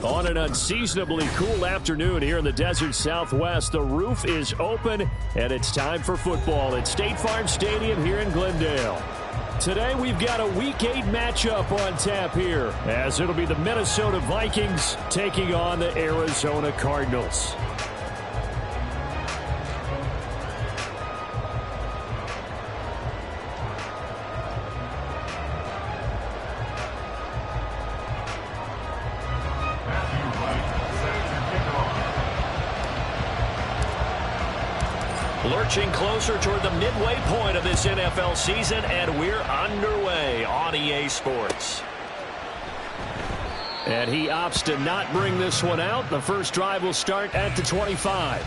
On an unseasonably cool afternoon here in the desert Southwest, the roof is open, and it's time for football at State Farm Stadium here in Glendale. Today, we've got a Week 8 matchup on tap here, as it'll be the Minnesota Vikings taking on the Arizona Cardinals. Lurching closer toward the midway point of this NFL season, and we're underway on EA Sports. And he opts to not bring this one out. The first drive will start at the 25.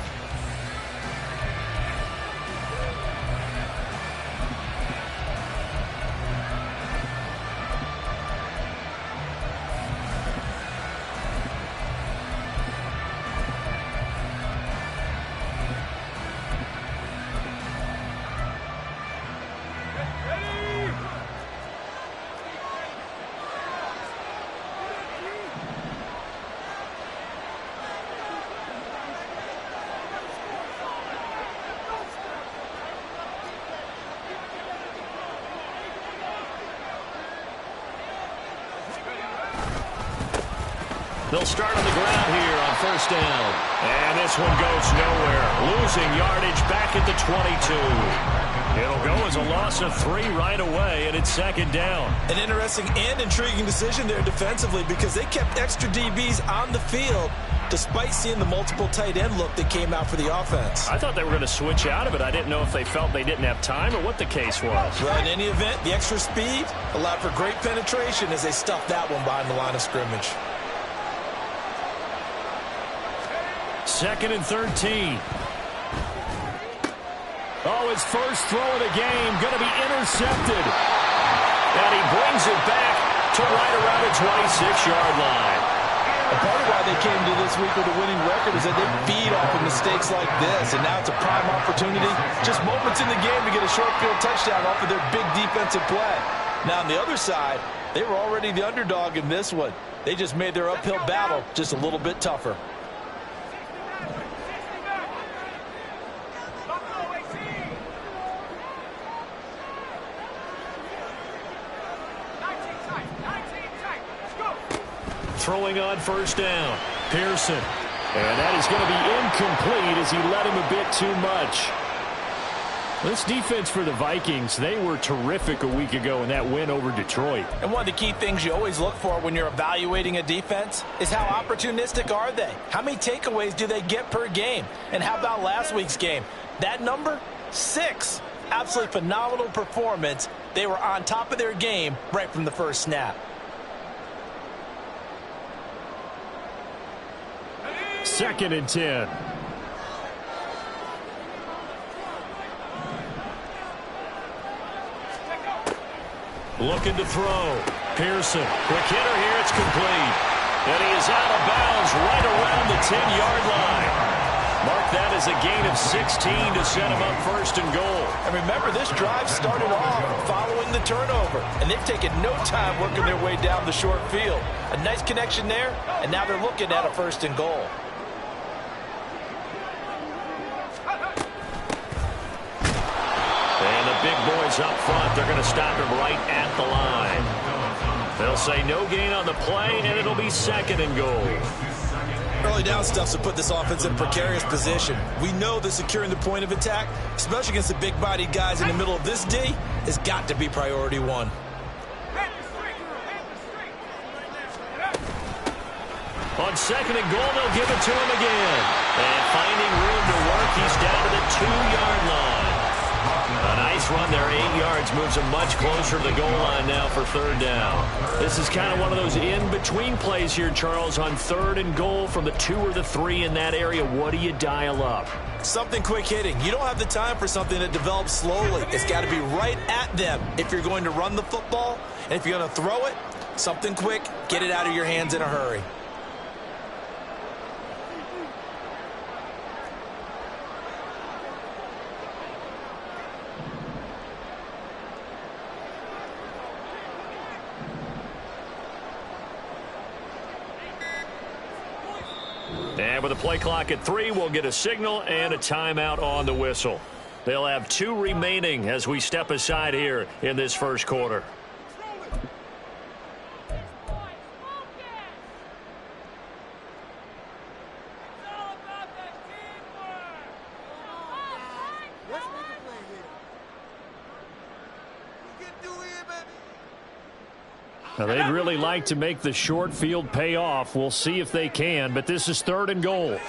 They'll start on the ground here on first down. And this one goes nowhere. Losing yardage back at the 22. It'll go as a loss of 3 right away, and it's second down. An interesting and intriguing decision there defensively because they kept extra DBs on the field despite seeing the multiple tight end look that came out for the offense. I thought they were going to switch out of it. I didn't know if they felt they didn't have time or what the case was. Well, in any event, the extra speed allowed for great penetration as they stuffed that one behind the line of scrimmage. Second and 13. Oh, his first throw of the game going to be intercepted. And he brings it back to right around the 26-yard line. A part of why they came to this week with a winning record is that they feed off of mistakes like this. And now it's a prime opportunity, just moments in the game to get a short field touchdown off of their big defensive play. Now on the other side, they were already the underdog in this one. They just made their uphill battle just a little bit tougher. Throwing on first down. Pearson. And that is going to be incomplete as he led him a bit too much. This defense for the Vikings, they were terrific a week ago in that win over Detroit. And one of the key things you always look for when you're evaluating a defense is how opportunistic are they? How many takeaways do they get per game? And how about last week's game? That number? 6. Absolutely phenomenal performance. They were on top of their game right from the first snap. Second and 10. Looking to throw. Pearson. Quick hitter here. It's complete. And he is out of bounds right around the 10-yard line. Mark that as a gain of 16 to set him up first and goal. And remember, this drive started off following the turnover. And they've taken no time working their way down the short field. A nice connection there. And now they're looking at a first and goal. And the big boys up front, they're going to stop him right at the line. They'll say no gain on the play, and it'll be second and goal. Early down stuffs to put this offense in a precarious position. We know that securing the point of attack, especially against the big-bodied guys in the middle of this D, has got to be priority one. On second and goal, they'll give it to him again. And finding room to work, he's down to the 2-yard line. A nice run there, 8 yards, moves him much closer to the goal line now for third down. This is kind of one of those in-between plays here, Charles, on third and goal from the 2 or the 3 in that area. What do you dial up? Something quick hitting. You don't have the time for something that develops slowly. It's got to be right at them if you're going to run the football. And if you're going to throw it, something quick, get it out of your hands in a hurry. And with a play clock at 3, we'll get a signal and a timeout on the whistle. They'll have 2 remaining as we step aside here in this first quarter. Now, they'd really like to make the short field pay off. We'll see if they can, but this is 3rd and goal.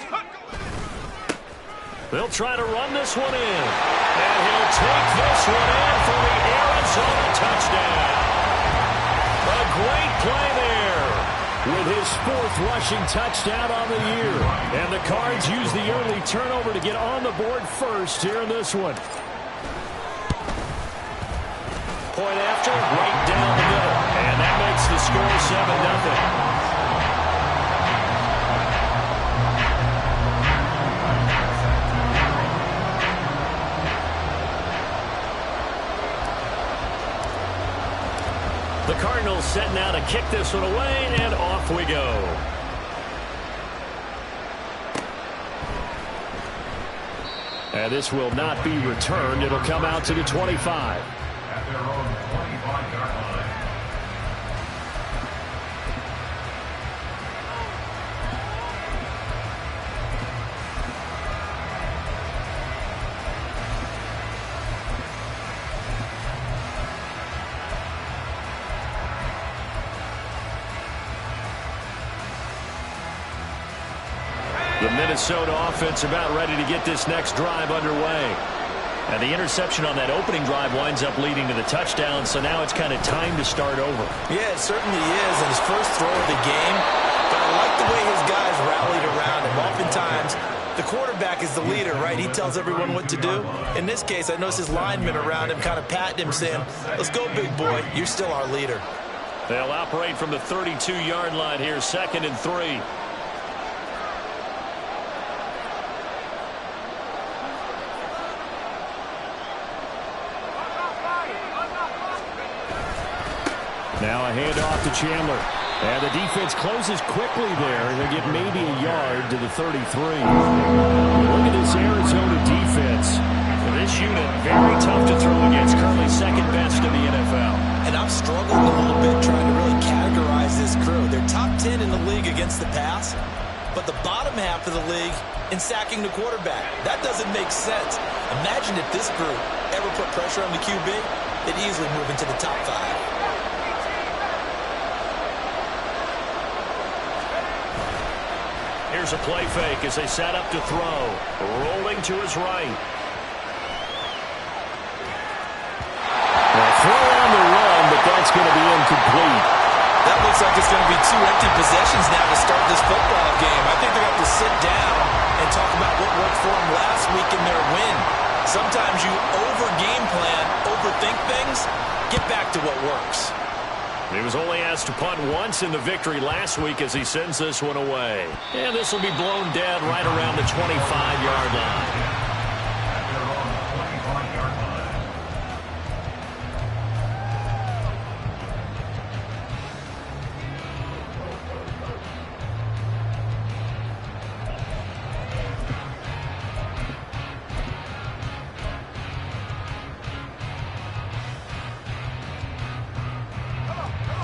They'll try to run this one in. And he'll take this one in for the Arizona touchdown. A great play there with his 4th rushing touchdown on the year. And the Cards use the early turnover to get on the board first here in this one. Point after, right down the middle. And that makes the score 7-0. The Cardinals set now to kick this one away, and off we go. And this will not be returned. It'll come out to the 25. At their own 25-yard line. The Minnesota offense about ready to get this next drive underway. And the interception on that opening drive winds up leading to the touchdown, so now it's kind of time to start over. Yeah, it certainly is. And his first throw of the game, but I like the way his guys rallied around him. Oftentimes, the quarterback is the leader, right? He tells everyone what to do. In this case, I noticed his linemen around him kind of patting him, saying, let's go, big boy. You're still our leader. They'll operate from the 32-yard line here, 2nd and 3. Now a handoff to Chandler. And the defense closes quickly there. They'll get maybe a yard to the 33. Look at this Arizona defense. This unit, very tough to throw against. Currently 2nd best in the NFL. And I'm struggling a little bit trying to really categorize this crew. They're top 10 in the league against the pass, but the bottom half of the league in sacking the quarterback. That doesn't make sense. Imagine if this group ever put pressure on the QB, they'd easily move into the top 5. Here's a play fake as they set up to throw. Rolling to his right. Well, throw on the run, but that's going to be incomplete. That looks like it's going to be 2 empty possessions now to start this football game. I think they're going to have to sit down and talk about what worked for them last week in their win. Sometimes you over-game plan, overthink things, get back to what works. He was only asked to punt once in the victory last week as he sends this one away. And this will be blown dead right around the 25-yard line. At their own 25-yard line.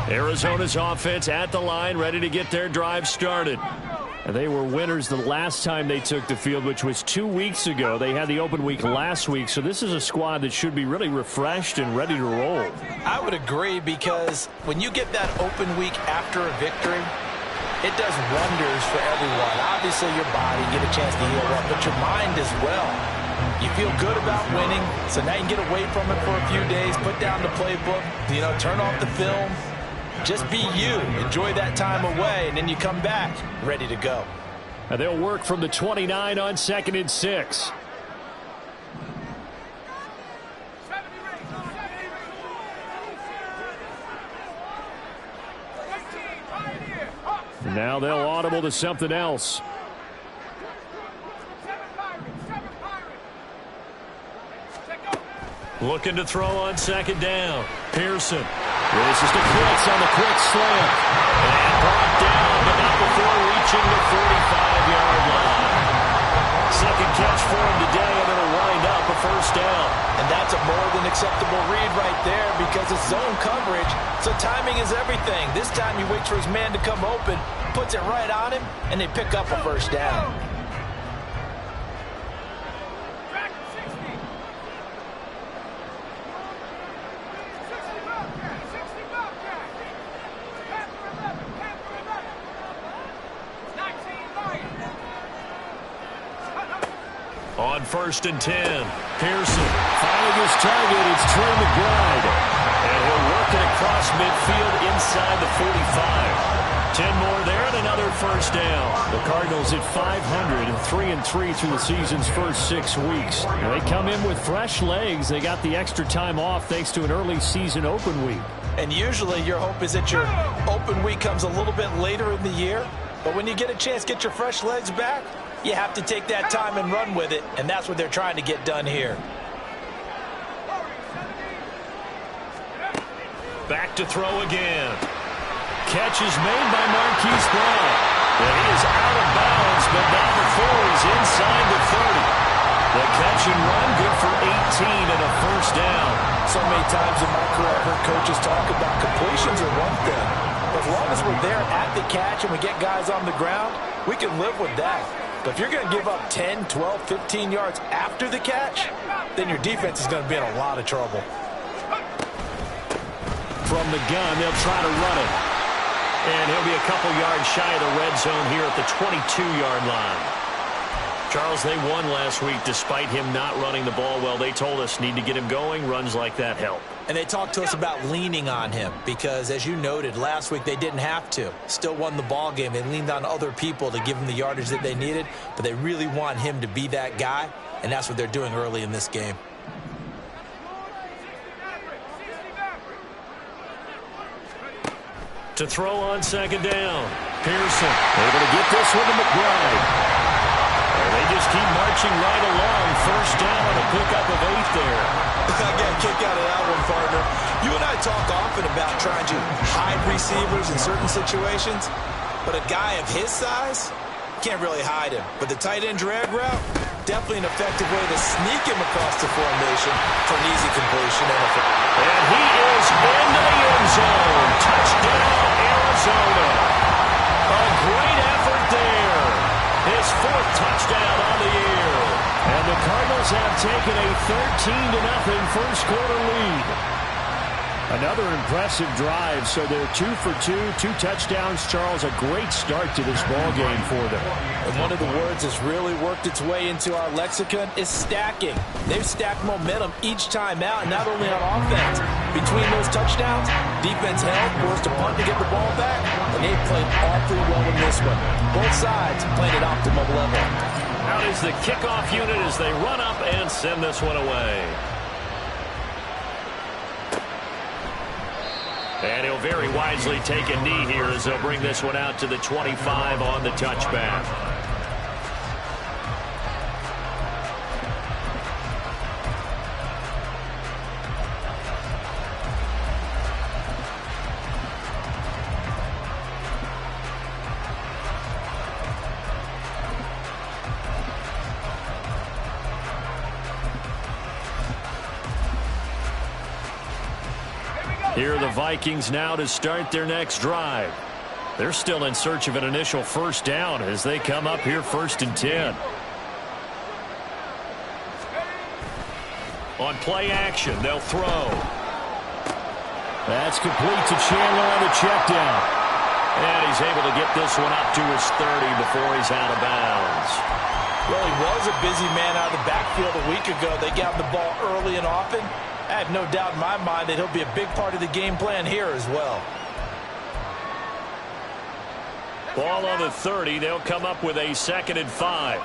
Arizona's offense at the line, ready to get their drive started. And they were winners the last time they took the field, which was 2 weeks ago. They had the open week last week, so this is a squad that should be really refreshed and ready to roll. I would agree, because when you get that open week after a victory, it does wonders for everyone. Obviously, your body, get a chance to heal up, but your mind as well. You feel good about winning, so now you can get away from it for a few days, put down the playbook, turn off the film. Just be you. Enjoy that time away, and then you come back ready to go. And they'll work from the 29 on 2nd and 6. Now they'll audible to something else. Looking to throw on 2nd down. Pearson. This is the Pitts on the quick slant. And brought down, but not before reaching the 45 acceptable read right there because it's zone coverage, so timing is everything. This time he waits for his man to come open, puts it right on him, and they pick up a first down. On 1st and 10, Pearson finding his target. It's Trey McBride. And he'll work it across midfield inside the 45. 10 more there and another first down. The Cardinals at 500 and 3-3 through the season's first 6 weeks. They come in with fresh legs. They got the extra time off thanks to an early season open week. And usually your hope is that your open week comes a little bit later in the year. But when you get a chance to get your fresh legs back, you have to take that time and run with it, and that's what they're trying to get done here. Back to throw again. Catch is made by Marquise Brown. And he is out of bounds, but now before he's inside the 30. The catch and run, good for 18 and a first down. So many times in my career I've heard coaches talk about completions are one thing. But as long as we're there at the catch and we get guys on the ground, we can live with that. But if you're going to give up 10, 12, 15 yards after the catch, then your defense is going to be in a lot of trouble. From the gun, they'll try to run it. And he'll be a couple yards shy of the red zone here at the 22-yard line. Charles, they won last week despite him not running the ball well. They told us need to get him going. Runs like that help. And they talked to us about leaning on him because, as you noted, last week they didn't have to. Still won the ball game. They leaned on other people to give them the yardage that they needed, but they really want him to be that guy, and that's what they're doing early in this game. To throw on 2nd down. Pearson able to get this one to McBride. They just keep marching right along. First down on a pickup of 8 there. I got a kick out of that one, partner. You and I talk often about trying to hide receivers in certain situations, but a guy of his size can't really hide him. But the tight end drag route, definitely an effective way to sneak him across the formation for an easy completion. And he is into the end zone. Touchdown, Arizona. A great effort there. His 4th touchdown on the year. And the Cardinals have taken a 13-0 first quarter lead. Another impressive drive, so they're 2 for 2, 2 touchdowns. Charles, a great start to this ball game for them. And one of the words that's really worked its way into our lexicon is stacking. They've stacked momentum each time out, not only on offense. Between those touchdowns, defense held, forced a punt to get the ball back, and they played awfully well in this one. Both sides played at optimal level. Out is the kickoff unit as they run up and send this one away. And he'll very wisely take a knee here as they'll bring this one out to the 25 on the touchback. Here are the Vikings now to start their next drive. They're still in search of an initial first down as they come up here 1st and 10. On play action, they'll throw. That's complete to Chandler on the check down. And he's able to get this one up to his 30 before he's out of bounds. Well, he was a busy man out of the backfield a week ago. They got the ball early and often. I have no doubt in my mind that he'll be a big part of the game plan here as well. Ball on the 30. They'll come up with a 2nd and 5.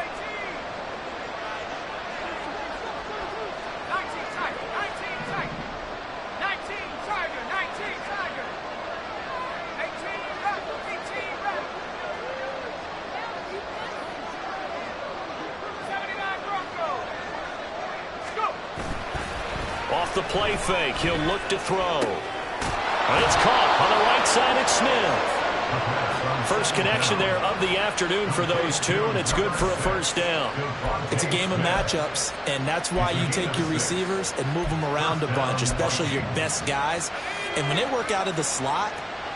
Off the play fake, he'll look to throw. And it's caught on the right side. It's Smith. First connection there of the afternoon for those two, and it's good for a first down. It's a game of matchups, and that's why you take your receivers and move them around a bunch, especially your best guys. And when they work out of the slot,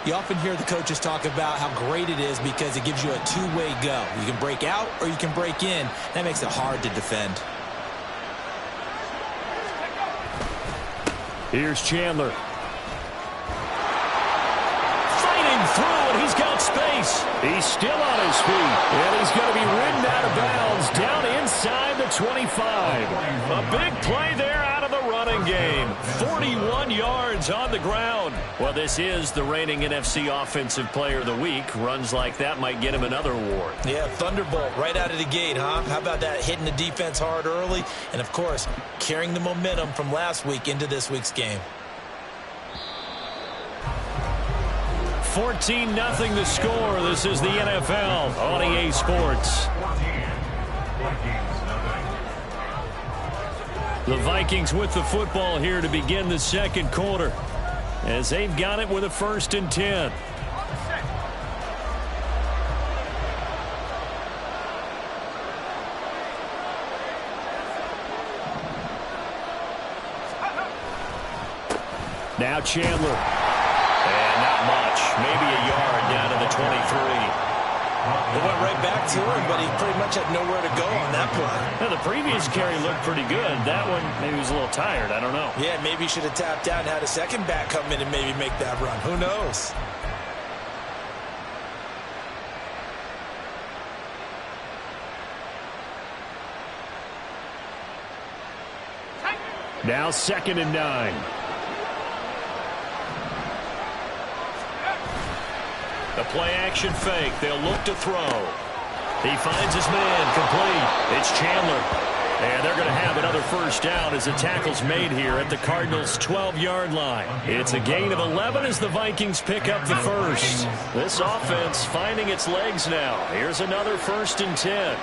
you often hear the coaches talk about how great it is because it gives you a two-way go. You can break out or you can break in. That makes it hard to defend. Here's Chandler. Fighting through, and he's got space. He's still on his feet, and he's going to be ridden out of bounds down inside the 25. A big play there out of the running game. 41 yards on the ground. Well, this is the reigning NFC Offensive Player of the Week. Runs like that might get him another award. Yeah, thunderbolt right out of the gate, huh? How about that, hitting the defense hard early? And, of course, carrying the momentum from last week into this week's game. 14-0 the score. This is the NFL on EA Sports. The Vikings with the football here to begin the second quarter, as they've got it with a 1st and 10. Now Chandler. And not much. Maybe a yard down to the 23. It went right back to him, but he pretty much had nowhere to go on that play. Now, the previous carry looked pretty good. That one, maybe he was a little tired. I don't know. Yeah, maybe he should have tapped out and had a second back come in and maybe make that run. Who knows? Now 2nd and 9. The play-action fake. They'll look to throw. He finds his man. Complete. It's Chandler. And they're going to have another first down as the tackle's made here at the Cardinals' 12-yard line. It's a gain of 11 as the Vikings pick up the first. This offense finding its legs now. Here's another 1st and 10.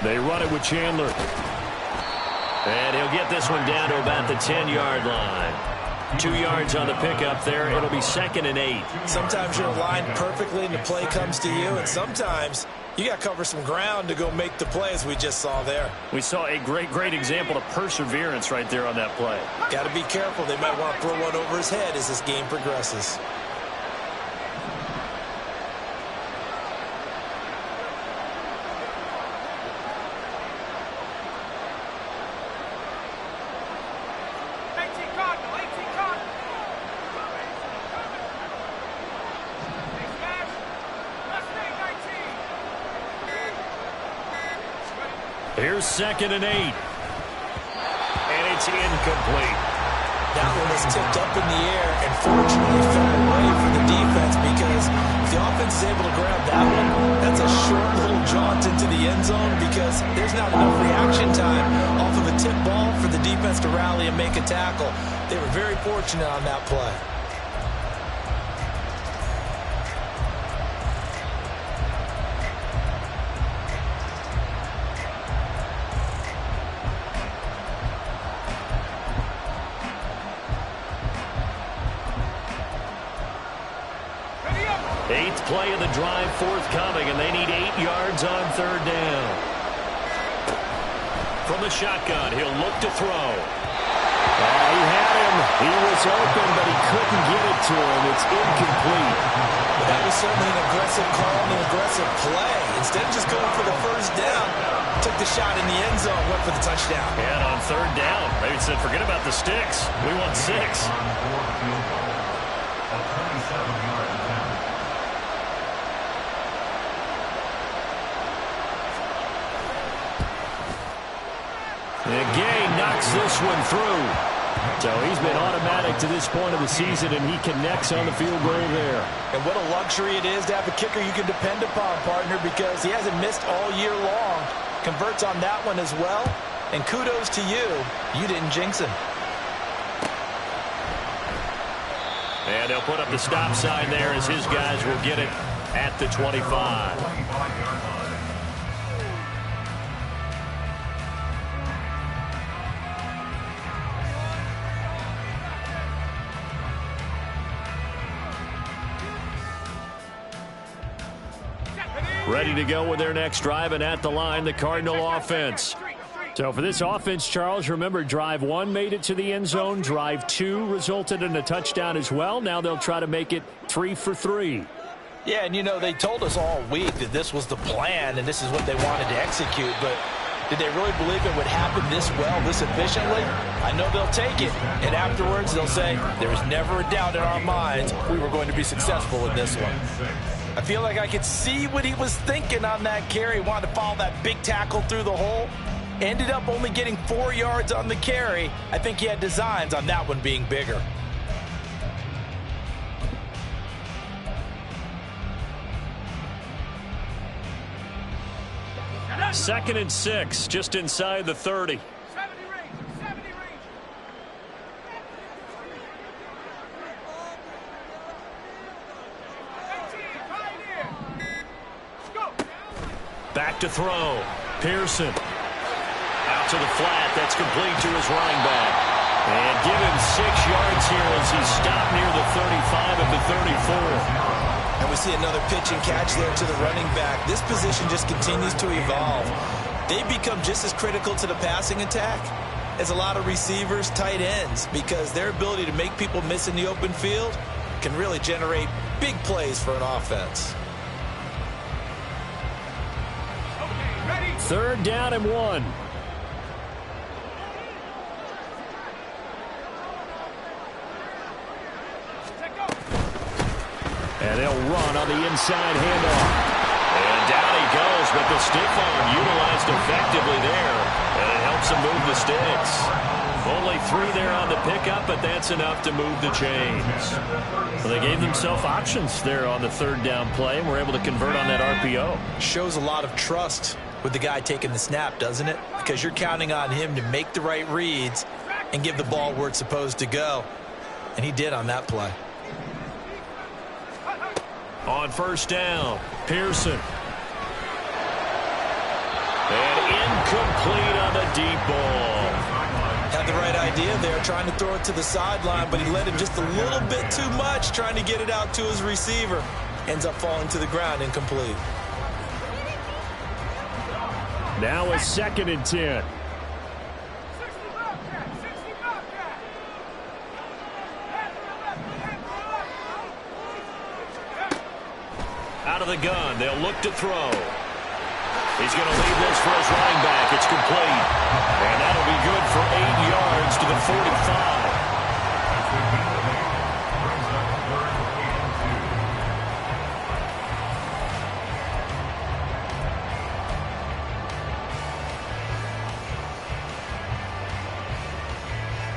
They run it with Chandler. And he'll get this one down to about the 10-yard line. 2 yards on the pickup there. It'll be 2nd and 8. Sometimes you're aligned perfectly and the play comes to you, and sometimes you got to cover some ground to go make the play, as we just saw there. We saw a great example of perseverance right there on that play. Got to be careful. They might want to throw one over his head as this game progresses. Here's 2nd and 8. And it's incomplete. That one was tipped up in the air and fortunately fell away from the defense, because if the offense is able to grab that one, that's a short little jaunt into the end zone because there's not enough reaction time off of a tip ball for the defense to rally and make a tackle. They were very fortunate on that play. Eighth play of the drive forthcoming, and they need 8 yards on 3rd down. From the shotgun, he'll look to throw. He had him. He was open, but he couldn't get it to him. It's incomplete. But that was certainly an aggressive call and an aggressive play. Instead of just going for the first down, took the shot in the end zone, went for the touchdown. And on 3rd down, they said, forget about the sticks. We want 6. And Gay knocks this one through. So he's been automatic to this point of the season, and he connects on the field goal there. And what a luxury it is to have a kicker you can depend upon, partner, because he hasn't missed all year long. Converts on that one as well. And kudos to you. You didn't jinx him. And they'll put up the stop sign there as his guys will get it at the 25. Ready to go with their next drive, and at the line, the Cardinal offense. So for this offense, Charles, remember, drive 1 made it to the end zone. Drive 2 resulted in a touchdown as well. Now they'll try to make it 3 for 3. Yeah, and, you know, they told us all week that this was the plan and this is what they wanted to execute, but did they really believe it would happen this well, this efficiently? I know they'll take it, and afterwards they'll say, there was never a doubt in our minds we were going to be successful in this one. I feel like I could see what he was thinking on that carry. He wanted to follow that big tackle through the hole. Ended up only getting 4 yards on the carry. I think he had designs on that one being bigger. Second and 6, just inside the 30. Back to throw. Pearson. Out to the flat. That's complete to his running back. And give him 6 yards here as he's stopped near the 35 of the 34. And we see another pitch and catch there to the running back. This position just continues to evolve. They become just as critical to the passing attack as a lot of receivers, tight ends, because their ability to make people miss in the open field can really generate big plays for an offense. Third down and 1. And they'll run on the inside handoff. And down he goes, but the stiff arm utilized effectively there. And it helps him move the sticks. Only 3 there on the pickup, but that's enough to move the chains. Well, they gave themselves options there on the third down play, and were able to convert on that RPO. Shows a lot of trust with the guy taking the snap, doesn't it? Because you're counting on him to make the right reads and give the ball where it's supposed to go. And he did on that play. On first down, Pearson. And incomplete on the deep ball. Had the right idea there, trying to throw it to the sideline, but he let him just a little bit too much, trying to get it out to his receiver. Ends up falling to the ground, incomplete. Now a second and 10. Out of the gun, they'll look to throw. He's going to leave this for his running back. It's complete. And that'll be good for 8 yards to the 45.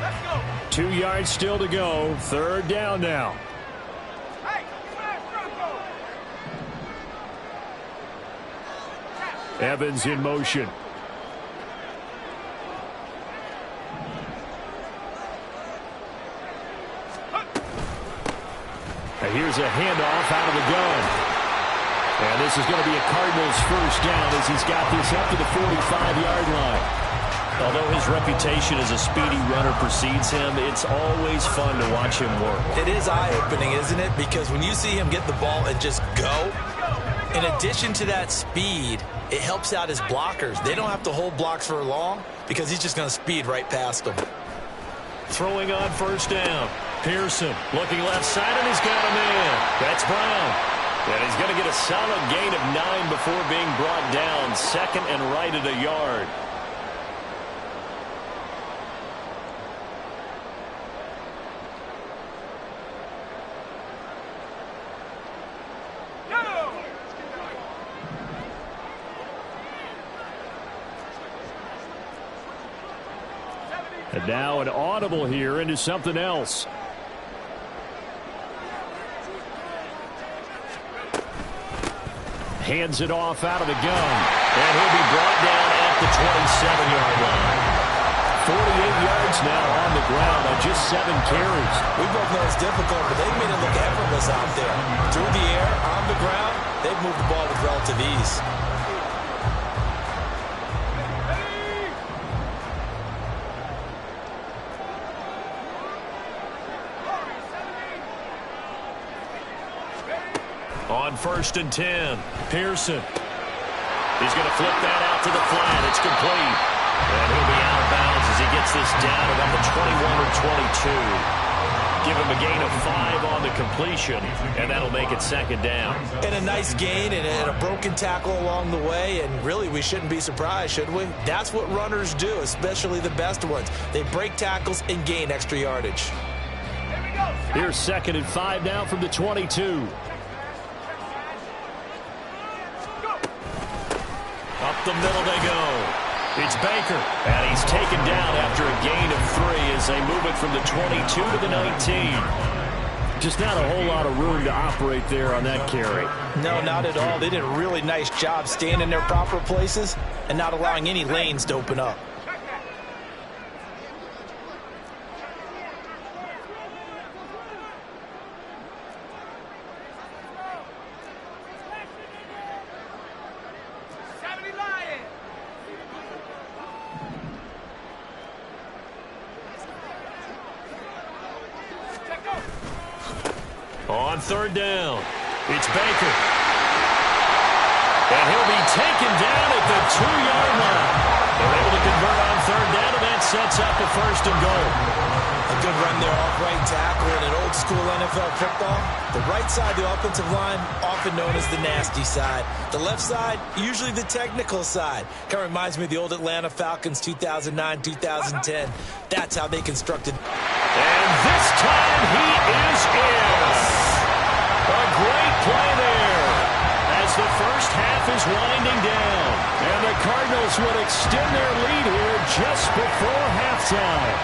Let's go. 2 yards still to go. Third down now. Evans in motion. And here's a handoff out of the gun. And this is going to be a Cardinals first down as he's got this up to the 45-yard line. Although his reputation as a speedy runner precedes him, it's always fun to watch him work. It is eye-opening, isn't it? Because when you see him get the ball and just go, in addition to that speed, it helps out his blockers. They don't have to hold blocks for long because he's just going to speed right past them. Throwing on first down. Pearson looking left side, and he's got a man. That's Brown. And he's going to get a solid gain of 9 before being brought down. Second and right at a yard. And now an audible here into something else. Hands it off out of the gun. And he'll be brought down at the 27-yard line. yards now on the ground on just 7 carries. We both know it's difficult, but they've made it look effortless out there. Through the air, on the ground, they've moved the ball with relative ease. On 1st and 10, Pearson. He's going to flip that out to the flat. It's complete. And he'll be out of bounds as he gets this down at the 21 or 22. Give him a gain of 5 on the completion, and that'll make it 2nd down. And a nice gain and a broken tackle along the way, and really we shouldn't be surprised, should we? That's what runners do, especially the best ones. They break tackles and gain extra yardage. Here's 2nd and 5 now from the 22. Up the middle they go. It's Baker, and he's taken down after a gain of 3 as they move it from the 22 to the 19. Just not a whole lot of room to operate there on that carry. No, not at all. They did a really nice job staying in their proper places and not allowing any lanes to open up. On 3rd down, it's Baker. And he'll be taken down at the 2-yard line. They're able to convert on 3rd down, and that sets up a 1st and goal. A good run there off right tackle in an old school NFL football. The right side of the offensive line, often known as the nasty side. The left side, usually the technical side. Kind of reminds me of the old Atlanta Falcons 2009-2010. That's how they constructed. And this time he is in. A great play there as the first half is winding down. And the Cardinals would extend their lead here just before halftime.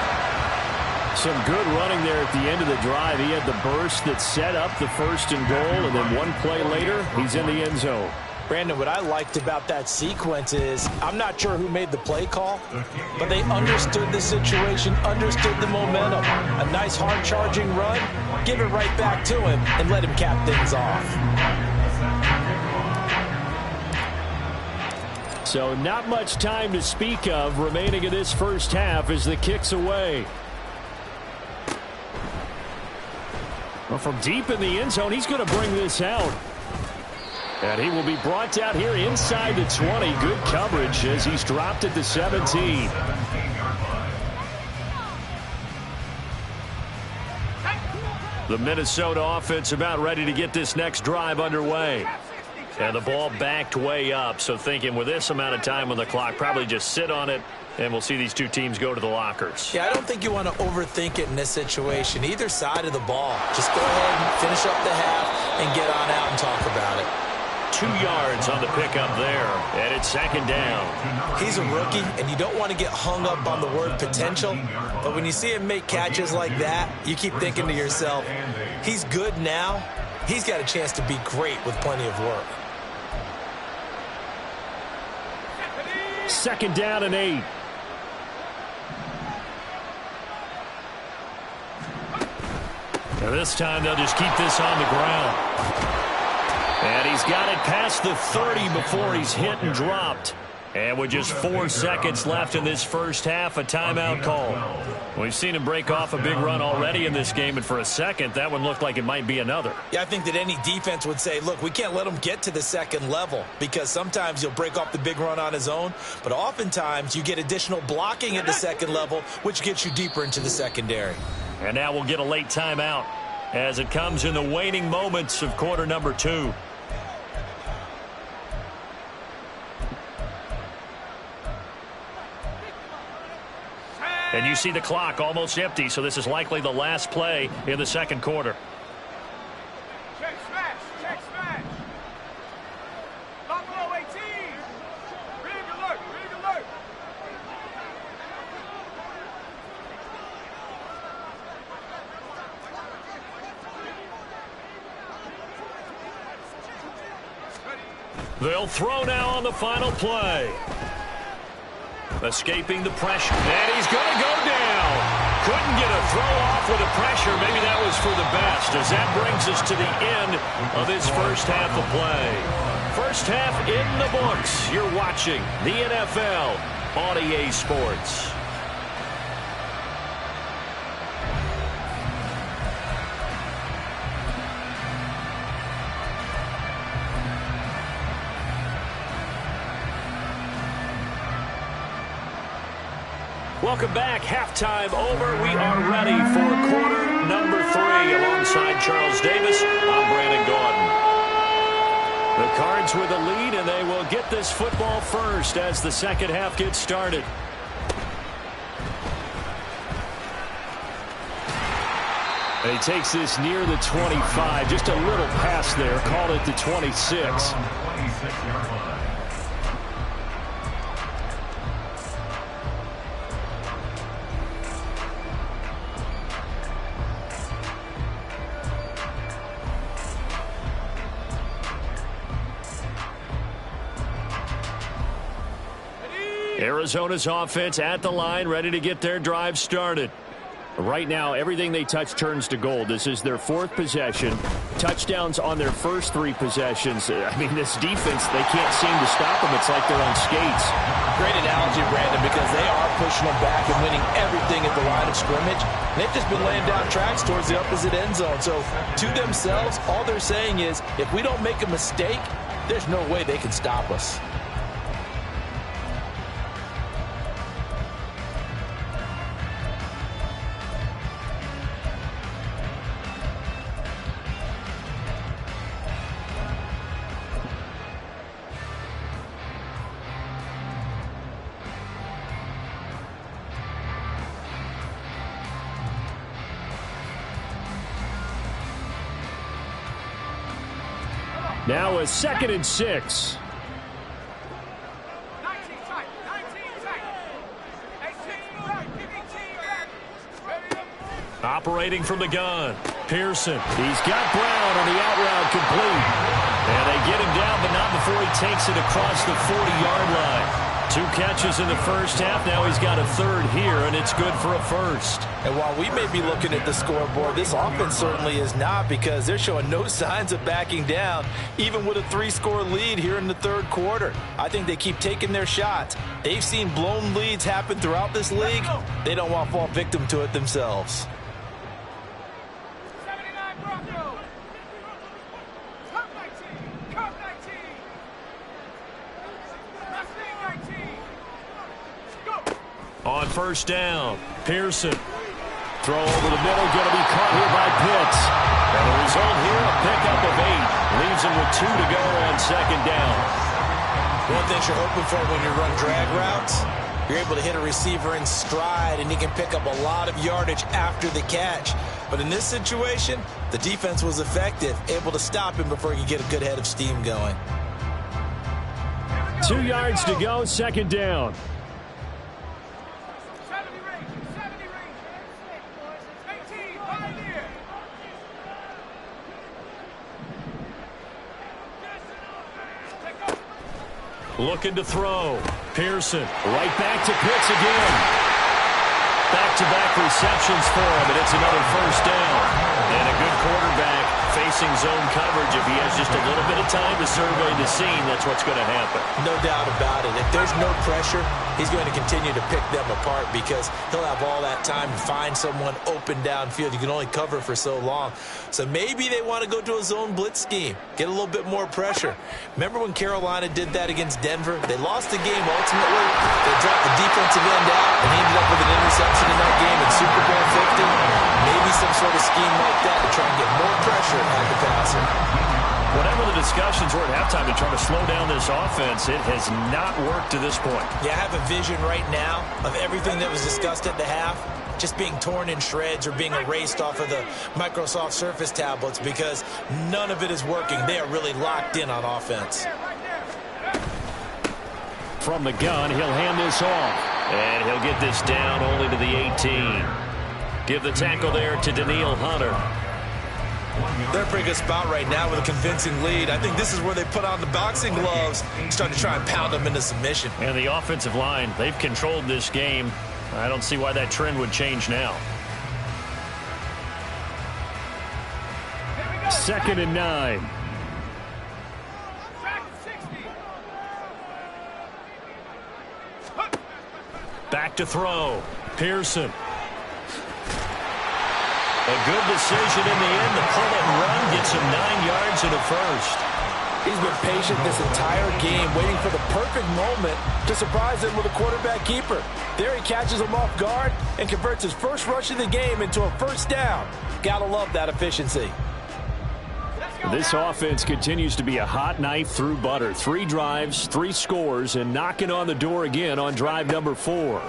Some good running there at the end of the drive. He had the burst that set up the 1st and goal, and then one play later, he's in the end zone. Brandon, what I liked about that sequence is I'm not sure who made the play call, but they understood the situation, understood the momentum. A nice hard-charging run, give it right back to him, and let him cap things off. So not much time to speak of remaining in this first half as the kick's away. Well, from deep in the end zone, he's going to bring this out. And he will be brought down here inside the 20. Good coverage as he's dropped at the 17. The Minnesota offense about ready to get this next drive underway. And the ball backed way up, so thinking with this amount of time on the clock, probably just sit on it, and we'll see these two teams go to the lockers. Yeah, I don't think you want to overthink it in this situation. Either side of the ball. Just go ahead and finish up the half and get on out and talk about it. 2 yards on the pickup there, and it's 2nd down. He's a rookie, and you don't want to get hung up on the word potential, but when you see him make catches like that, you keep thinking to yourself, he's good now. He's got a chance to be great with plenty of work. 2nd down and 8. And this time they'll just keep this on the ground. And he's got it past the 30 before he's hit and dropped. And with just 4 seconds left in this first half, a timeout call. We've seen him break off a big run already in this game, and for a second, that one looked like it might be another. Yeah, I think that any defense would say, look, we can't let him get to the second level because sometimes he'll break off the big run on his own, but oftentimes you get additional blocking at the second level, which gets you deeper into the secondary. And now we'll get a late timeout as it comes in the waning moments of quarter number 2. And you see the clock almost empty, so this is likely the last play in the second quarter. Check smash, check smash. Buffalo 18. Rig alert, rig alert. They'll throw now on the final play. Escaping the pressure. And he's going to go down. Couldn't get a throw off with the pressure. Maybe that was for the best, as that brings us to the end of his first half of play. First half in the books. You're watching the NFL on EA Sports. Welcome back. Halftime over. We are ready for quarter number 3. Alongside Charles Davis, I'm Brandon Gaudin. The Cards with a lead, and they will get this football first as the second half gets started. And he takes this near the 25. Just a little pass there. Called it the 26. 26-yard line. Arizona's offense at the line, ready to get their drive started. Right now, everything they touch turns to gold. This is their 4th possession. Touchdowns on their first 3 possessions. I mean, this defense, they can't seem to stop them. It's like they're on skates. Great analogy, Brandon, because they are pushing them back and winning everything at the line of scrimmage. They've just been laying down tracks towards the opposite end zone. So, to themselves, all they're saying is, if we don't make a mistake, there's no way they can stop us. Now a 2nd and 6. 19 tight. 19 tight. 18 back. 18 back. Operating from the gun. Pearson. He's got Brown on the out route complete. And they get him down, but not before he takes it across the 40-yard line. 2 catches in the first half. Now he's got a 3rd here, and it's good for a first. And while we may be looking at the scoreboard, this offense certainly is not, because they're showing no signs of backing down, even with a 3-score lead here in the 3rd quarter. I think they keep taking their shots. They've seen blown leads happen throughout this league. They don't want to fall victim to it themselves. 79 Broncos. Cup 19. Cup 19. Wrestling 19. Go. On first down, Pearson. Throw over the middle, going to be caught here by Pitts. And the result here, a pickup of 8. Leaves him with 2 to go on 2nd down. One thing you're hoping for when you run drag routes, you're able to hit a receiver in stride, and he can pick up a lot of yardage after the catch. But in this situation, the defense was effective, able to stop him before he could get a good head of steam going. 2 yards to go, 2nd down. 70 range. 70 range. 18. 5 here. Looking to throw. Pearson right back to Pitts again. Back-to-back receptions for him, and it's another first down. And a good quarterback facing zone coverage. If he has just a little bit of time to survey the scene, that's what's going to happen. No doubt about it. If there's no pressure, he's going to continue to pick them apart, because he'll have all that time to find someone open downfield. You can only cover for so long. So maybe they want to go to a zone blitz scheme, get a little bit more pressure. Remember when Carolina did that against Denver? They lost the game ultimately. They dropped the defensive end out and ended up with an interception in that game in Super Bowl 50. Maybe some sort of scheme like that to try and get more pressure at the passer. Whatever the discussions were at halftime to try to slow down this offense, it has not worked to this point. Yeah, I have a vision right now of everything that was discussed at the half just being torn in shreds or being erased off of the Microsoft Surface tablets, because none of it is working. They are really locked in on offense. From the gun, he'll hand this off. And he'll get this down only to the 18. Give the tackle there to Daniil Hunter. They're in a pretty good spot right now with a convincing lead. I think this is where they put on the boxing gloves and start to try and pound them into submission. And the offensive line, they've controlled this game. I don't see why that trend would change now. 2nd and 9. Back to throw. Pearson. A good decision in the end to pull it and run. Gets him 9 yards and a first. He's been patient this entire game, waiting for the perfect moment to surprise them with a quarterback keeper. There he catches him off guard and converts his first rush of the game into a first down. Gotta love that efficiency. This offense continues to be a hot knife through butter. 3 drives, 3 scores, and knocking on the door again on drive number 4.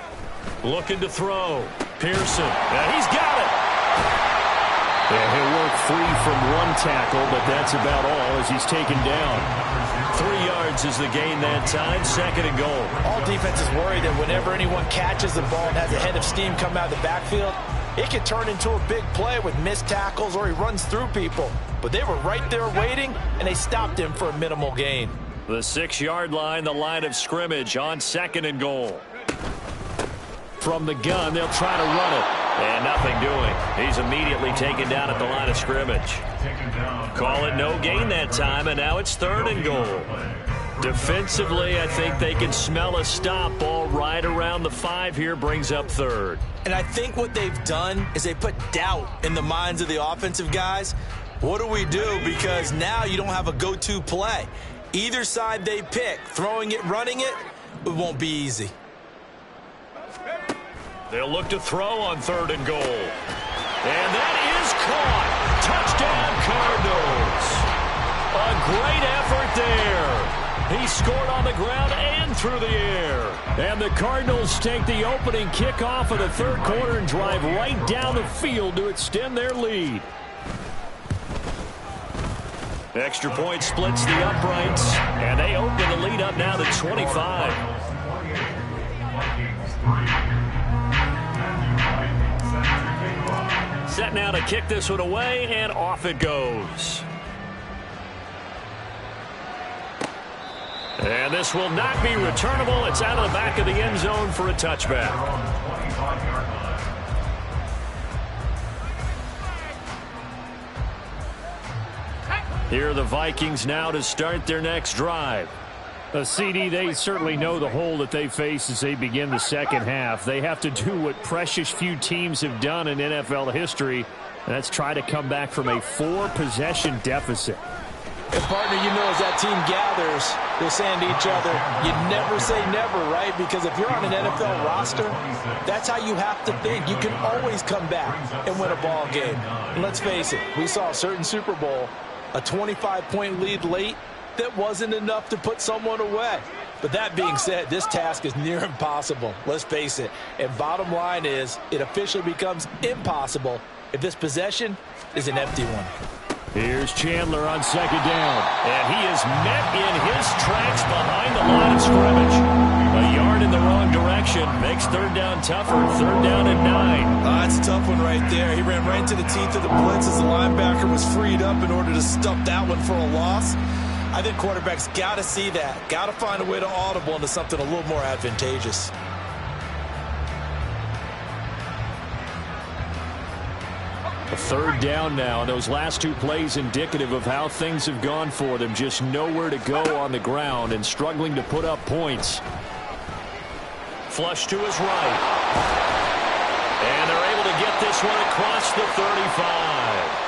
Looking to throw. Pearson. Yeah, he's got it. Yeah, he'll work free from 1 tackle, but that's about all as he's taken down. 3 yards is the gain that time. 2nd and goal. All defenses worry that whenever anyone catches the ball and has a head of steam come out of the backfield, it can turn into a big play with missed tackles or he runs through people. But they were right there waiting, and they stopped him for a minimal gain. The 6-yard line, the line of scrimmage on 2nd and goal. From the gun, they'll try to run it. And nothing doing. He's immediately taken down at the line of scrimmage. Call it no gain that time, and now it's 3rd and goal. Defensively, I think they can smell a stop. Ball right around the 5 here, brings up 3rd. And I think what they've done is they put doubt in the minds of the offensive guys. What do we do? Because now you don't have a go-to play. Either side they pick, throwing it, running it, it won't be easy. They'll look to throw on 3rd and goal. And that is caught. Touchdown, Cardinals. A great effort there. He scored on the ground and through the air. And the Cardinals take the opening kickoff of the 3rd quarter and drive right down the field to extend their lead. Extra point splits the uprights, and they open the lead up now to 25. Set now to kick this one away, and off it goes. And this will not be returnable. It's out of the back of the end zone for a touchback. Here are the Vikings now to start their next drive. CD, they certainly know the hole that they face as they begin the second half. They have to do what precious few teams have done in NFL history, and that's try to come back from a 4-possession deficit. And, partner, you know, as that team gathers, they're saying to each other, you never say never, right? Because if you're on an NFL roster, that's how you have to think. You can always come back and win a ball game. And let's face it, we saw a certain Super Bowl, a 25-point lead late, that wasn't enough to put someone away. But that being said, this task is near impossible. Let's face it. And bottom line is, it officially becomes impossible if this possession is an empty one. Here's Chandler on 2nd down. And he is met in his tracks behind the line of scrimmage. A yard in the wrong direction makes 3rd down tougher. 3rd down and 9. That's a tough one right there. He ran right into the teeth of the blitz as the linebacker was freed up in order to stuff that one for a loss. I think quarterbacks got to see that. Got to find a way to audible into something a little more advantageous. A 3rd down now. Those last 2 plays indicative of how things have gone for them. Just nowhere to go on the ground and struggling to put up points. Flush to his right. And they're able to get this one across the 35.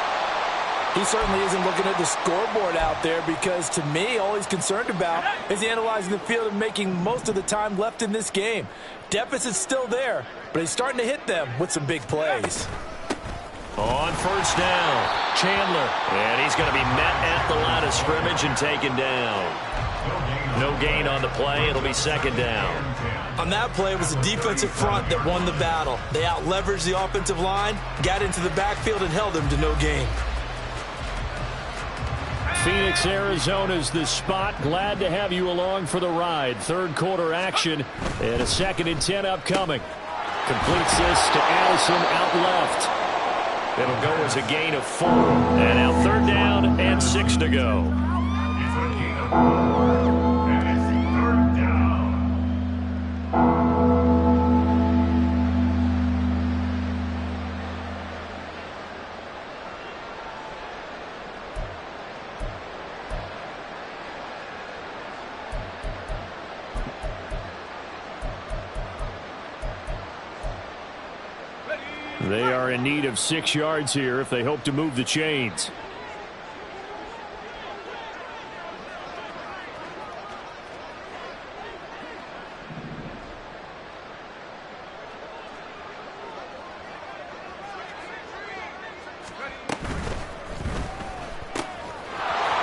He certainly isn't looking at the scoreboard out there because, to me, all he's concerned about is analyzing the field and making most of the time left in this game. Deficit's still there, but he's starting to hit them with some big plays. On 1st down, Chandler. And he's going to be met at the line of scrimmage and taken down. No gain on the play. It'll be 2nd down. On that play, it was the defensive front that won the battle. They out-leveraged the offensive line, got into the backfield, and held them to no gain. Phoenix, Arizona's the spot. Glad to have you along for the ride. 3rd quarter action and a 2nd and 10 upcoming. Completes this to Addison out left. It'll go as a gain of 4. And now 3rd down and 6 to go. It's a gain of 4. And it's 3rd down. They are in need of 6 yards here if they hope to move the chains.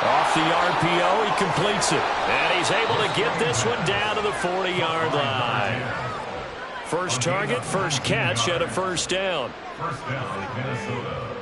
Off the RPO, he completes it. And he's able to get this one down to the 40-yard line. First target, first catch at a 1st down. First down, Minnesota.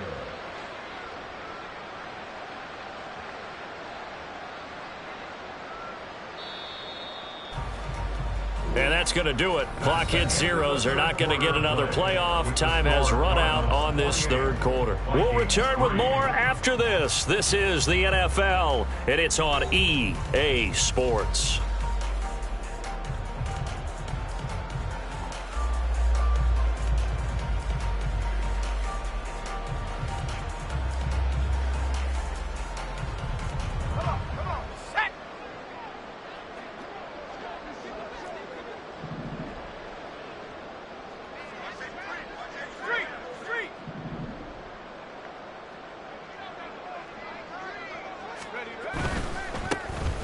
And that's going to do it. Clock hits zeros. They're not going to get another playoff. Time has run out on this 3rd quarter. We'll return with more after this. This is the NFL, and it's on EA Sports.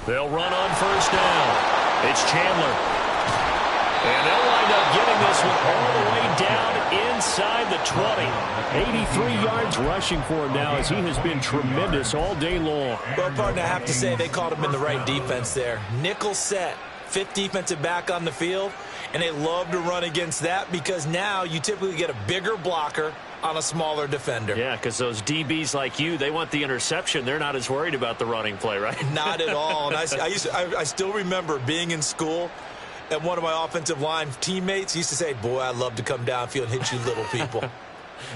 They'll run on 1st down. It's Chandler. And they'll wind up getting this one all the way down inside the 20. 83 yards rushing for him now as he has been tremendous all day long. Well, partner, I have to say they called him in the right defense there. Nickel set, 5th defensive back on the field, and they love to run against that because now you typically get a bigger blocker on a smaller defender. Yeah, because those DBs like you, they want the interception. They're not as worried about the running play, right? Not at all. And I still remember being in school, and one of my offensive line teammates used to say, boy, I'd love to come downfield and hit you little people.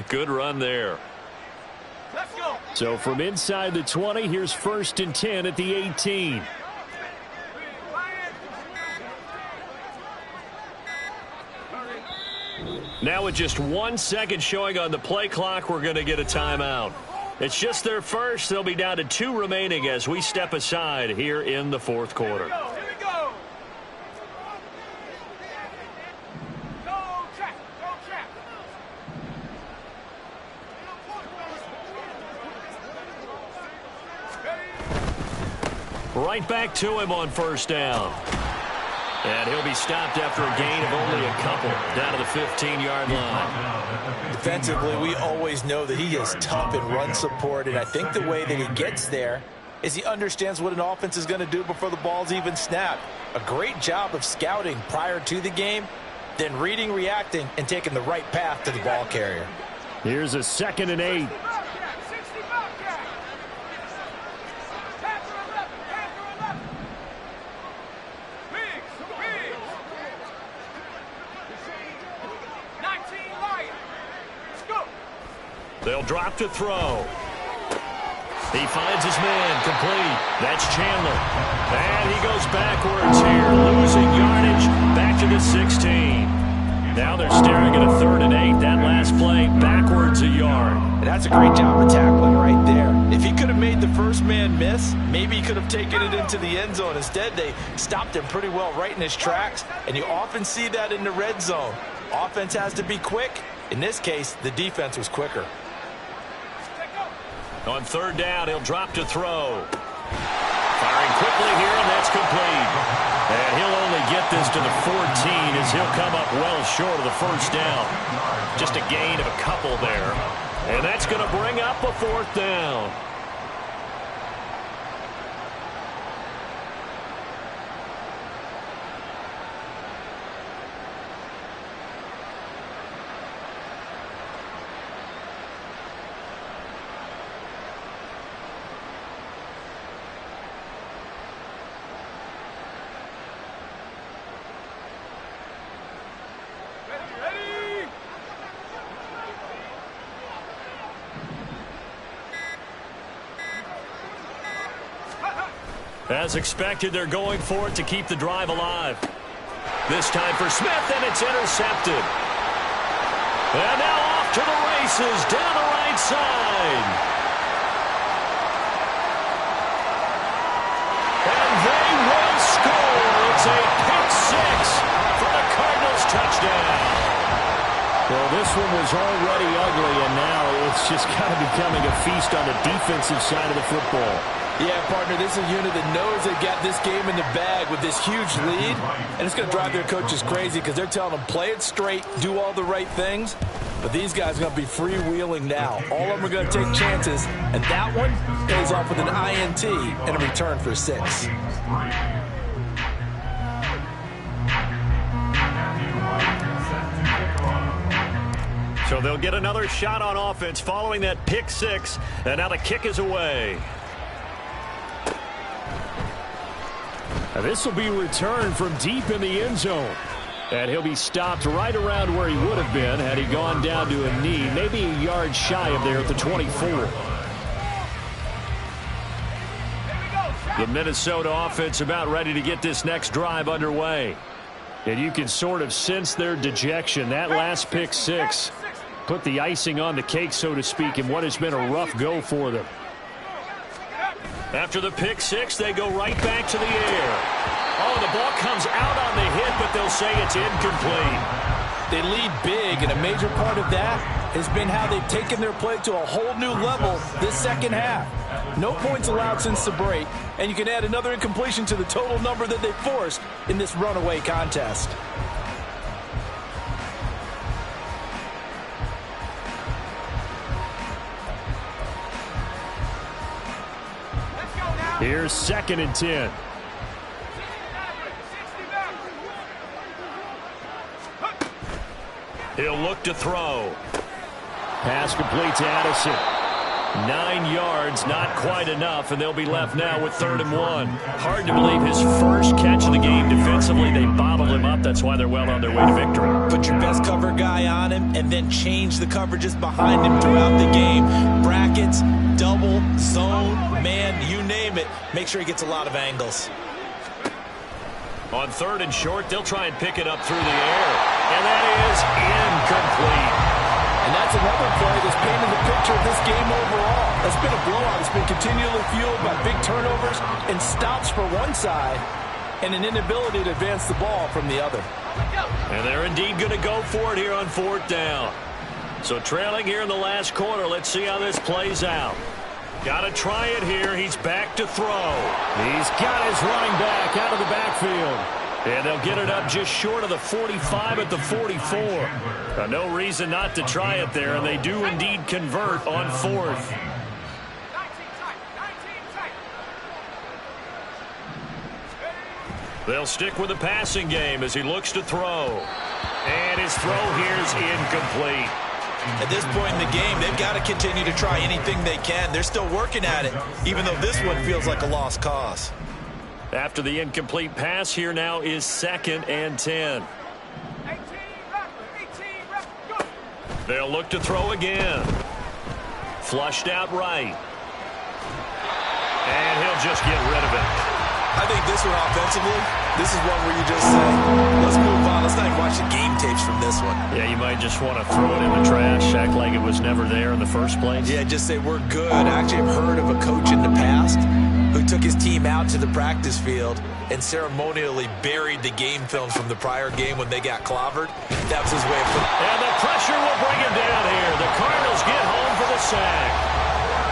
Good run there. Let's go. So from inside the 20, here's 1st and 10 at the 18. Now with just 1 second showing on the play clock, we're going to get a timeout. It's just their first. They'll be down to 2 remaining as we step aside here in the 4th quarter. Here we go. Go track. Go track. Right back to him on 1st down. And he'll be stopped after a gain of only a couple down to the 15-yard line. Defensively, we always know that he is tough in run support, and I think the way that he gets there is he understands what an offense is going to do before the ball's even snapped. A great job of scouting prior to the game, then reading, reacting, and taking the right path to the ball carrier. Here's a 2nd and 8. They'll drop to throw. He finds his man complete. That's Chandler. And he goes backwards here, losing yardage back to the 16. Now they're staring at a 3rd and 8. That last play, backwards a yard. And that's a great job of tackling right there. If he could have made the first man miss, maybe he could have taken it into the end zone. Instead, they stopped him pretty well right in his tracks, and you often see that in the red zone. Offense has to be quick. In this case, the defense was quicker. On 3rd down, he'll drop to throw. Firing quickly here, and that's complete. And he'll only get this to the 14 as he'll come up well short of the 1st down. Just a gain of a couple there. And that's going to bring up a 4th down. As expected, they're going for it to keep the drive alive. This time for Smith, and it's intercepted. And now off to the races down the right side. And they will score. It's a pick six for the Cardinals touchdown. Well, this one was already ugly, and now it's just kind of becoming a feast on the defensive side of the football. Yeah, partner, this is a unit that knows they got this game in the bag with this huge lead, and it's going to drive their coaches crazy because they're telling them, play it straight, do all the right things. But these guys are going to be freewheeling now. All of them are going to take chances, and that one pays off with an INT and a return for 6. So they'll get another shot on offense following that pick six, and now the kick is away. Now this will be returned from deep in the end zone. And he'll be stopped right around where he would have been had he gone down to a knee, maybe a yard shy of there at the 24. The Minnesota offense about ready to get this next drive underway. And you can sort of sense their dejection. That last pick six put the icing on the cake, so to speak, in what has been a rough go for them. After the pick six, they go right back to the air. Oh, the ball comes out on the hit, but they'll say it's incomplete. They lead big, and a major part of that has been how they've taken their play to a whole new level this second half. No points allowed since the break, and you can add another incompletion to the total number that they forced in this runaway contest. Here's 2nd and 10. He'll look to throw. Pass complete to Addison. 9 yards, not quite enough, and they'll be left now with 3rd and 1. Hard to believe his first catch of the game defensively. They bottled him up. That's why they're well on their way to victory. Put your best cover guy on him and then change the coverages behind him throughout the game. Brackets, double, zone, man, you name it. Make sure he gets a lot of angles. On 3rd and short, they'll try and pick it up through the air. And that is incomplete. And that's another play that's painted the picture of this game overall. That's been a blowout. It's been continually fueled by big turnovers and stops for one side and an inability to advance the ball from the other. And they're indeed going to go for it here on 4th down. So trailing here in the last quarter, let's see how this plays out. Got to try it here. He's back to throw. He's got his running back out of the backfield. And they'll get it up just short of the 45 at the 44. No reason not to try it there, and they do indeed convert on 4th. They'll stick with the passing game as he looks to throw. And his throw here is incomplete. At this point in the game, they've got to continue to try anything they can. They're still working at it, even though this one feels like a lost cause. After the incomplete pass, here now is 2nd and 10. They'll look to throw again. Flushed out right. And he'll just get rid of it. I think this one offensively, this is one where you just say, let's move on. Let's not even watch the game tapes from this one. Yeah, you might just want to throw it in the trash, act like it was never there in the first place. Yeah, just say we're good. I actually have heard of a coach in the past who took his team out to the practice field and ceremonially buried the game films from the prior game when they got clobbered. That was his way of putting it. And the pressure will bring him down here. The Cardinals get home for the sack.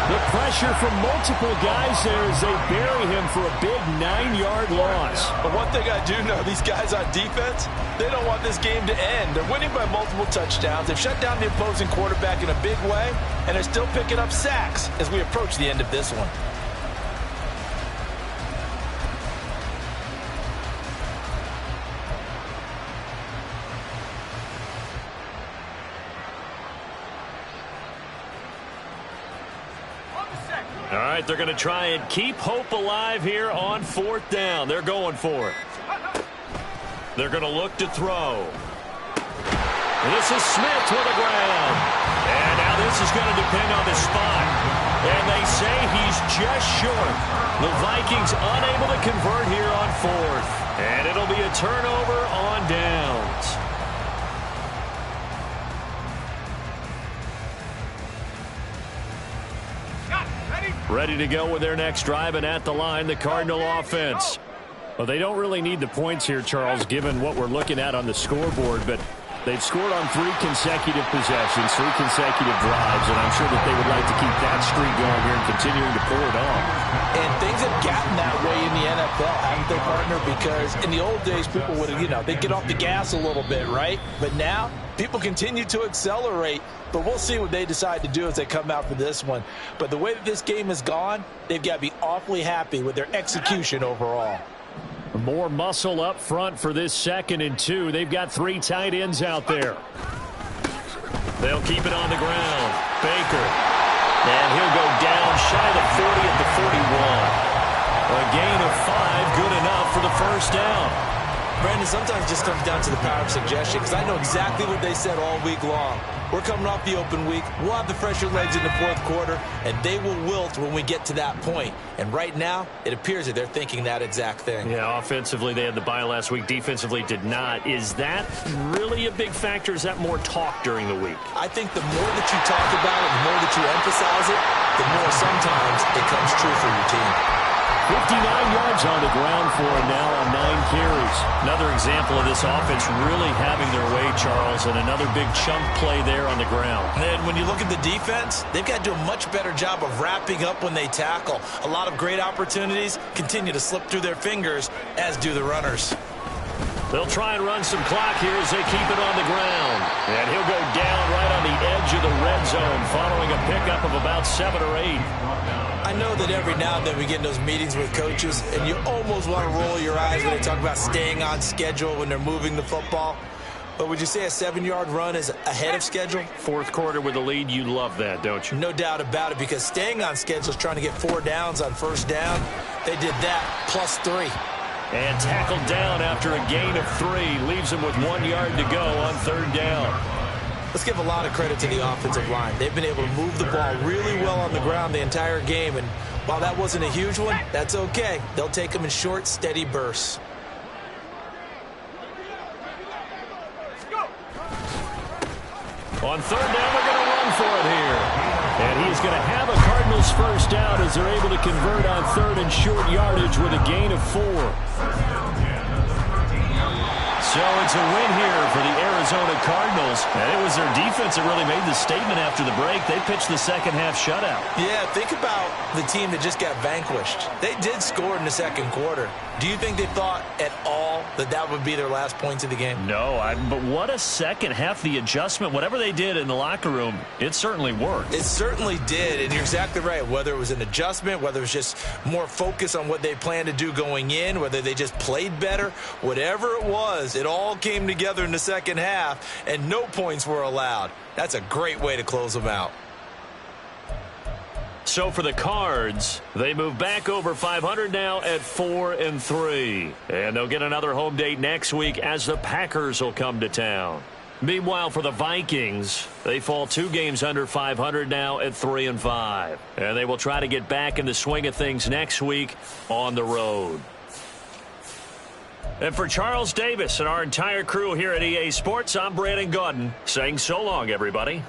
The pressure from multiple guys there as they bury him for a big 9-yard loss. But one thing I do know, these guys on defense, they don't want this game to end. They're winning by multiple touchdowns. They've shut down the opposing quarterback in a big way, and they're still picking up sacks as we approach the end of this one. All right, they're going to try and keep hope alive here on 4th down. They're going for it. They're going to look to throw. This is Smith to the ground. And now this is going to depend on the spot. And they say he's just short. The Vikings unable to convert here on fourth. And it'll be a turnover on downs. Ready to go with their next drive, and at the line, the Cardinal offense. Well, they don't really need the points here, Charles, given what we're looking at on the scoreboard, but they've scored on 3 consecutive possessions, 3 consecutive drives, and I'm sure that they would like to keep that streak going here and continuing to pour it on. And things have gotten that way in the NFL, haven't they, partner? Because in the old days, people would, they'd get off the gas a little bit, right? But now, people continue to accelerate. But we'll see what they decide to do as they come out for this one. But the way that this game has gone, they've got to be awfully happy with their execution overall. More muscle up front for this 2nd and 2. They've got 3 tight ends out there. They'll keep it on the ground. Baker. And he'll go down shy of the 40 at the 41. A gain of 5, good enough for the first down. Brandon, sometimes it just comes down to the power of suggestion, because I know exactly what they said all week long. We're coming off the open week. We'll have the fresher legs in the 4th quarter, and they will wilt when we get to that point. And right now, it appears that they're thinking that exact thing. Yeah, offensively, they had the bye last week. Defensively, did not. Is that really a big factor? Is that more talk during the week? I think the more that you talk about it, the more that you emphasize it, the more sometimes it comes true for your team. 59 yards on the ground for him now on 9 carries. Another example of this offense really having their way, Charles, and another big chunk play there on the ground. And when you look at the defense, they've got to do a much better job of wrapping up when they tackle. A lot of great opportunities continue to slip through their fingers, as do the runners. They'll try and run some clock here as they keep it on the ground. And he'll go down right on the edge of the red zone following a pickup of about 7 or 8. I know that every now and then we get in those meetings with coaches, and you almost want to roll your eyes when they talk about staying on schedule when they're moving the football. But would you say a 7-yard run is ahead of schedule? 4th quarter with a lead, you love that, don't you? No doubt about it, because staying on schedule is trying to get 4 downs on first down. They did that, plus 3. And tackled down after a gain of 3. Leaves him with 1 yard to go on 3rd down. Let's give a lot of credit to the offensive line. They've been able to move the ball really well on the ground the entire game. And while that wasn't a huge one, that's okay. They'll take them in short, steady bursts. On 3rd down, they're going to run for it here. And he's going to have a Cardinals first down as they're able to convert on 3rd and short yardage with a gain of 4. So it's a win here for the Arizona Cardinals. And it was their defense that really made the statement after the break. They pitched the second-half shutout. Yeah, think about the team that just got vanquished. They did score in the 2nd quarter. Do you think they thought at all that that would be their last points of the game? No, but what a second half. The adjustment, whatever they did in the locker room, it certainly worked. It certainly did, and you're exactly right. Whether it was an adjustment, whether it was just more focus on what they planned to do going in, whether they just played better, whatever it was, it all came together in the second half, and no points were allowed. That's a great way to close them out. So for the Cards, they move back over 500 now at 4-3. And they'll get another home date next week as the Packers will come to town. Meanwhile, for the Vikings, they fall 2 games under 500 now at 3-5. And they will try to get back in the swing of things next week on the road. And for Charles Davis and our entire crew here at EA Sports, I'm Brandon Gaudin saying so long, everybody.